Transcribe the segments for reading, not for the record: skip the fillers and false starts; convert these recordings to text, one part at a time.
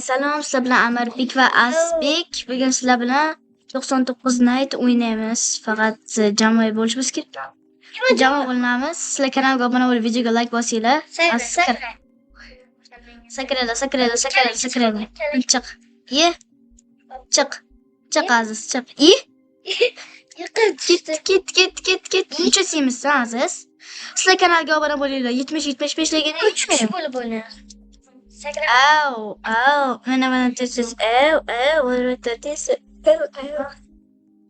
Salom, sizlar bilan Amarbek va Asbek. Bugun sizlar bilan 99 Night o'ynaymiz. Faqat jamoa bo'lishimiz kerak. Jamoa bo'linamiz. Sizlar kanalga obuna bo'lib, videoga like bosinglar. Sakraydi. Chiq. Ye. Chiq Aziz, chiq. Ye. Ket. Necha siymisan Aziz? Sizlar kanalga obuna bo'linglar. 70-75 larga 3 kishi bo'lib o'ynaymiz. Mana tez.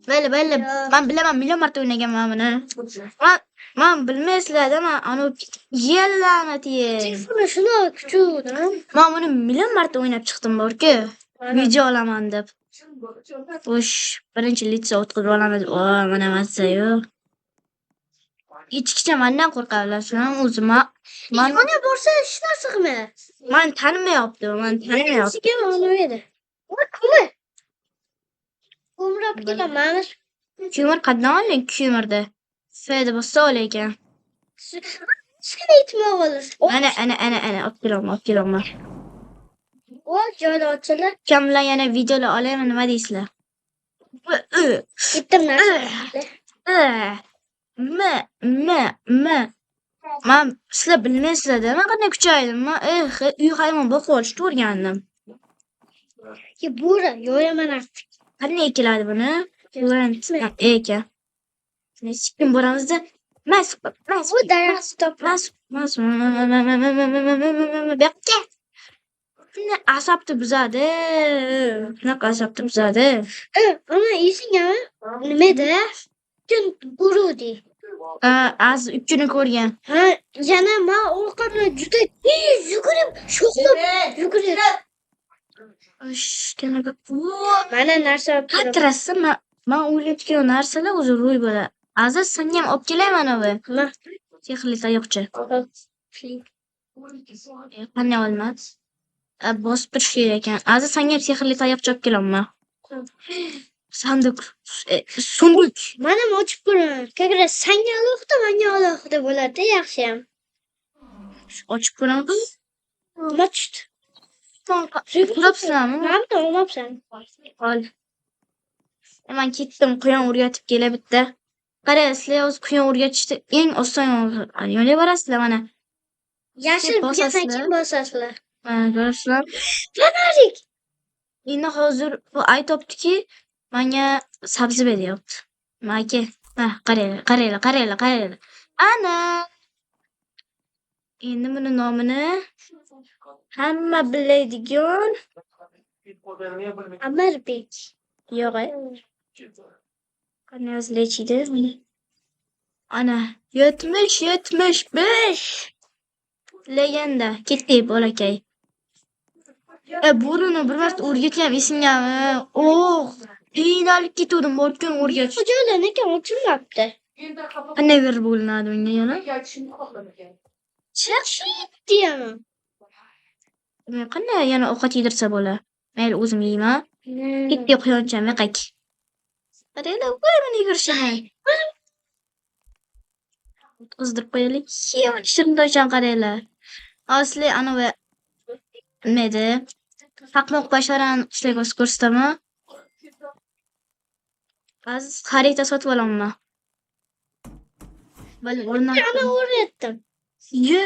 Mayli. Men bilaman, million marta o'ynaganman buni. Men bilmaysizlar-da, men anu yellanati. Telefonni shuni kuchuvda. Men buni million marta o'ynab chiqdim borku. Video olaman deb. Xo'sh, birinchi litsa o'tkazib olamiz. Mana massa-yu. Ichkicha mendan qo'rqadilar, shuni o'zim. Mana borsa hech narsa qilmaydi. Men tanimayapti. Sizga olmaydi. Voy. Umrab kelaman. Ko'mir qaddan oling, ko'mirdi. Fayda bo'lsa ol ekan. Sizga aytmoq olur. Ana, olib kelaman. O joyda ochilib, Kim bilan yana videolar olaymi, nima deysizlar? bitta narsa. Men sizlar bilmaysizlar-da, men qanday kuchaydim. Men uy hayvon boqib olishni o'rgandim. Bura, yo'laman artık. Qanday keladi buni? Ekan. Nechikim boramizda? Mas. Bu daraxt top. Bekka. Asabni buzadi. Bunaqa asabni buzadi. Ana esingami? Nimada? Kun urudi. Az ukini ko'rgan. Ha, yana men ovqatni juda yugurib, yugurib. Kanaga. Mana narsa olib kelaman. Qatrasi men o'ylayotgan narsalar o'zi ro'y bo'ladi. Aziz, senga ham olib kelay mana bu. Sehrli tayoqcha. Qanday olmadi? Bosib turish kerak ekan. Aziz, senga ham sehrli tayoqcha olib kelaman. Sunduk. Mana ochib ko'raman. Kagra senga alohida, menga alohida bo'ladi, yaxshi ham. Ochib ko'raman. Machit. Ko'ribsizlarmi? Men olmabsan. Ol. Men ketdim, quyon o'rgatib kelay bitta. Qarang, sizlar o'z quyon o'rgatishda eng oson yo'lga borasizlar mana. Yashil kesakin bosasizlar. Mana ko'rasizlar. Fanarik. Endi hozir bu aytibdiki, menga sabzi beryapti. Aka, qaranglar. Ana. Endi buni nomini hamma biladigan Amarbek. yo'q. Qanday yozilaychiydi? Ana 75 legenda. Ketdik bolakay. Bo'rini bir marta o'rgatgan esingami? Qiynalib ketdim borgan o'rgatish. Xo'jalar ekan ochilmabdi. Qanday verib bo'linadi unga yana? Chaqshit diyaman. Qanday yana ovqat yedirsa bo'lar? Mayli o'zim yeyman. Ketdik quyoncham yiqak. Qaranglar, voy meni yugurishini. Qizdirib qo'yaylik. Shirindoychan qaranglar. Asli anavi nima edi? Haqmoq basharani ishlayga ko'rsataman. Aziz xarita sotib olaman. Ana o'rgatdim. Ye.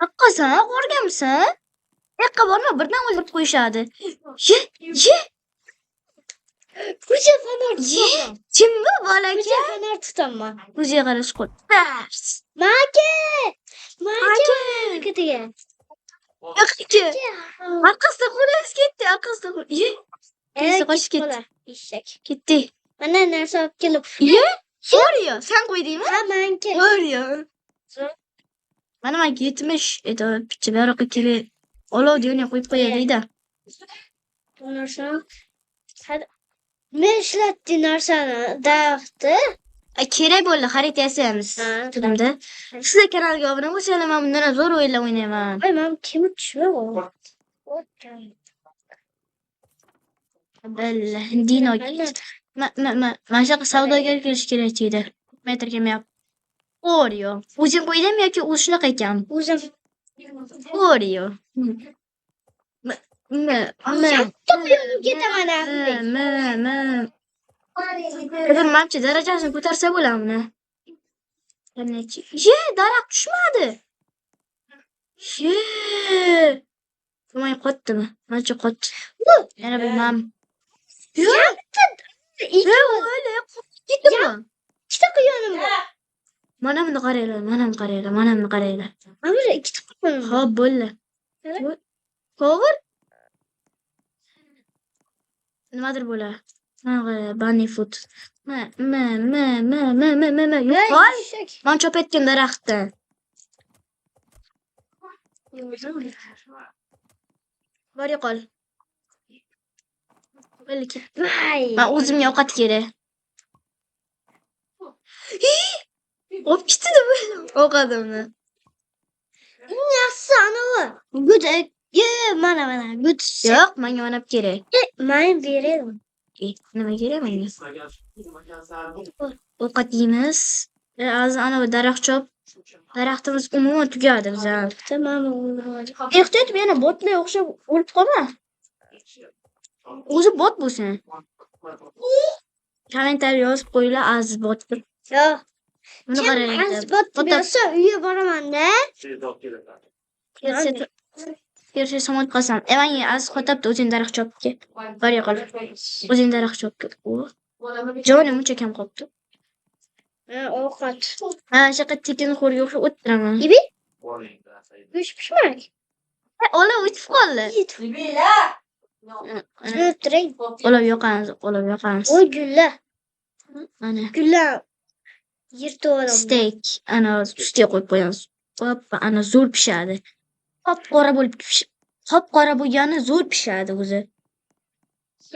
Haqqasan, o'rganmisan? Yoqqa borma, birdan o'ldirib qo'yishadi. Ye. Ko'cha fanar tutaman. Kim bu bolakay? Ko'cha fanar tutaman. Ko'chaga qarash qo'y. Maka ketiga. Yo'q. Orqasida qo'yamiz ketdi, orqasida. Ye. Qo'sh ketdi. Eshak. Ketdi. Mana narsa olib kelib. Ye. O'riyo, sen qo'ydingmi? Ha, menga. O'riyo. Mana men 70 edi, picha baroqqa kelib. Olov deyoni qo'yib qo'yaylik-da. Bu narsa. Men ishlatdim narsani daraxtni. Kerak bo'ldi, xarita yasaymiz. Tushundimda. Sizlar kanalga obuna bo'lsanglar, men bundan zo'r o'yinlar o'ynayman. Voy, men kimni tushunmayman. Bella, Dino. Mana shunaqa savdogar kelish kerak edi. Metr kelmayapti. O'riyo. O'zing qo'ydingmi yoki o'zi shunaqa ekan? O'zim. O'riyo. Ketaman Azizbek. Manimcha darajasini ko'tarsa bo'lamni. Ye, daraxt tushmadi. Ye. Voy qotdimi? Mancha qotdi. Yana bilmam. Yo'q. O'yle ketdimi? Ikkita quyonim bor. Mana buni qaranglar. Mana ikkita quyonim bor. Xo'p, bo'ldi. Qo'g'ir. Nimadir bo'lar. Mana bunny food. Yo'q. Men chop etgan daraxtdan. Bor qol. Bo'ldi. Men o'zimga ovqat kerak. Olib ketdi ovqatimni. Yaxshi anavi. Good. Mana. Good. Yo'q, menga manab kerak. Men beraman. Nima kerak menga? Ovqat yeymiz. Anavi daraxt chop. Daraxtimiz umuman tugadi bizlar. Tamam. Ehtiyot yana botlar o'xshab o'lib qolma. O'zi bot bo'lsin. Kommentariy yozib qo'yinglar, aziz bot deb. Yo'q. Buni qarang. Azbot bo'lsa uyga boraman-da. Yerga somon qasam. Men aziz qotabdi o'zing daraxt chopga. Bor yo'qol. O'zing daraxt chopga. Jonim uncha kam qolibdi. Ovqat. Shaqa tekin xo'rga o'xshab o'tiraman. Ibi? Go'sht pishmak. Ola o'tib qoldi. O'tiring. Olib yoqamiz. Voy gullar. Mana. Gullar. Yirtib olaman. Steak. Ana ustiga qo'yib qo'yamiz. Hoppa, ana zo'r pishadi. Qop-qora bo'lib pishadi. Qop-qora bo'lgani zo'r pishadi o'zi.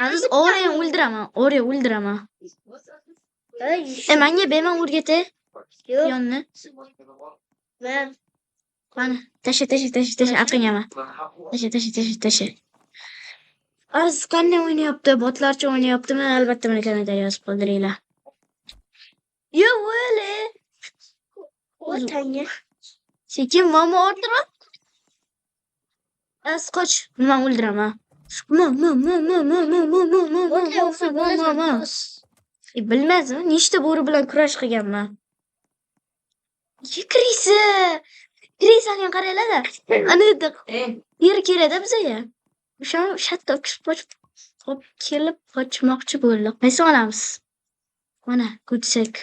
Aziz o'rayam o'ldiraman. Menga berman o'rgatay. Yo'q. Yonni. Men Mana, tasha aqingama. Tasha. Aziz qanday o'ynayapti? Botlarcha o'ynayaptimi? Albatta meni kommentariy yozib qoldiringlar. Yo, o'le. o'tanga. Sekin mama orttirib. Qoch, men o'ldiraman. Bilmadim, nechta bo'ri bilan kurash qilganman. Kirisa qaranglar-da. Ana yer kerakda bizga. O'sha shatto qochib kelib qochmoqchi bo'ldi. Qaysi olamiz? Mana, ko'tsak.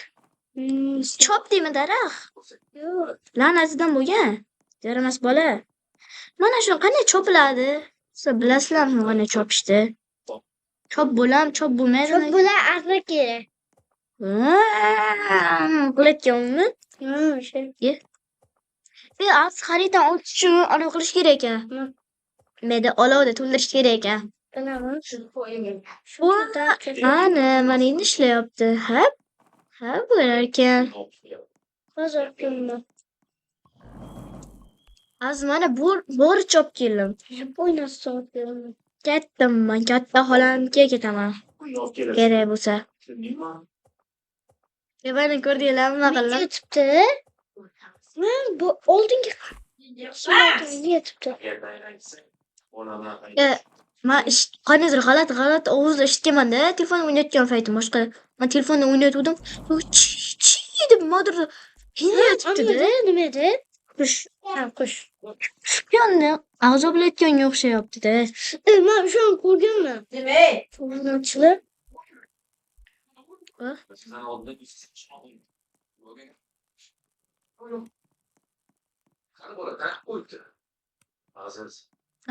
Chop deymi daraxt? Yo'q. La'natidan bo'lgan. Yaramas bola. Mana shu qanday chopiladi? Siz bilasizlarmi qanday chopishdi? Chop bo'lam, chop bo'lmaydi. Chop bo'lar arra kerak. Qilayotganmi? O'sha. Az xaritam o'tish uchun anaqa qilish kerak ekan. Meda olovda to'ldirish kerak ekan. Bilaman. Ana, mana endi ishlayapti. Ha, bo'lar ekan. Hozir keldim. Az mana bor chop keldim. O'ynashni keldim. Ketdim, katta xolamga ketaman. Kerak bo'lsa. Meni ko'rdinglarmi nima qildim? Yetibdi. Men bu oldingi yetibdi. Men qaniydir g'alati ovozda eshitganman-da, telefonda o'ynayotgan paytim boshqa. Men telefonda o'ynayotgandim. Chi deb modirda yetibdi-da. Nima edi? Qush. Qush. Shunni azob-bilayotganga o'xshayapti-da. Men shuni ko'rganman. Nima? Fotografichilar.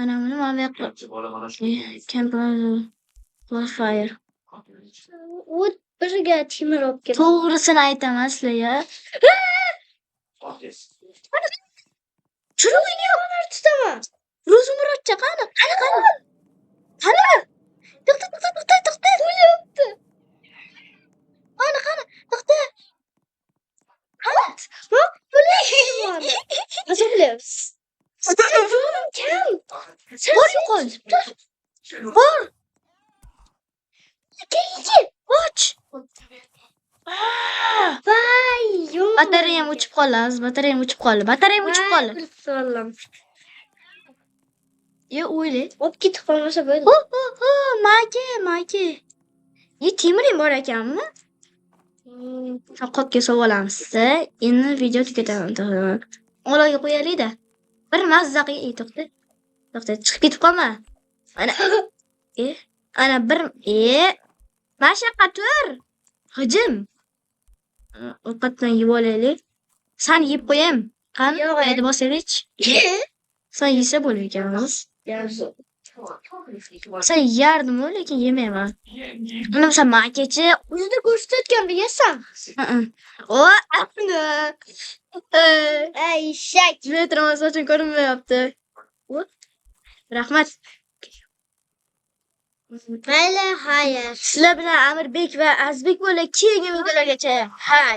Ana nima qilyapti? Campfire. O't biriga temir olib keldi. To'g'risini aytaman sizlarga. Shuni o'ynayapman tutaman. Ro'zmurodcha qani? Qani? To'xta. Bo'lyapti. Qani? To'xta. Bak, bo'lyapti. Nasıl biliyoruz? Kim? Bor yo'qol. Bor. Gel. Och. Vay, yo'q. Batareyam o'chib qoldi. O'yla. Olib ketib qolmasa bo'ldi. Maki. Temiring bor ekanmi? Shavqatga sovg'a olamiz. Endi video tugataman. O'rog'iga qo'yaylik-da. Bir mazza qilib, to'xta, chiqib ketib qolma. Ana bir mana shu yoqqa tur. Hujum. Ovqatdan yeb olaylik. Sen yeb qo'yam. Qani, Yo'q, endi bosaylik. Sen yesa bo'lar ekanmiz. Sen yardim-u, lekin yemayman. Mana sen makechi. O'zida ko'rsatganda yesan. O, afna. Ey, shak. Metromas uchun ko'rinmayapti. Rahmat. Mayli, hayır. Sizlar bilan Amirbek va Azbek bo'lib keyingi videolargacha. Ha.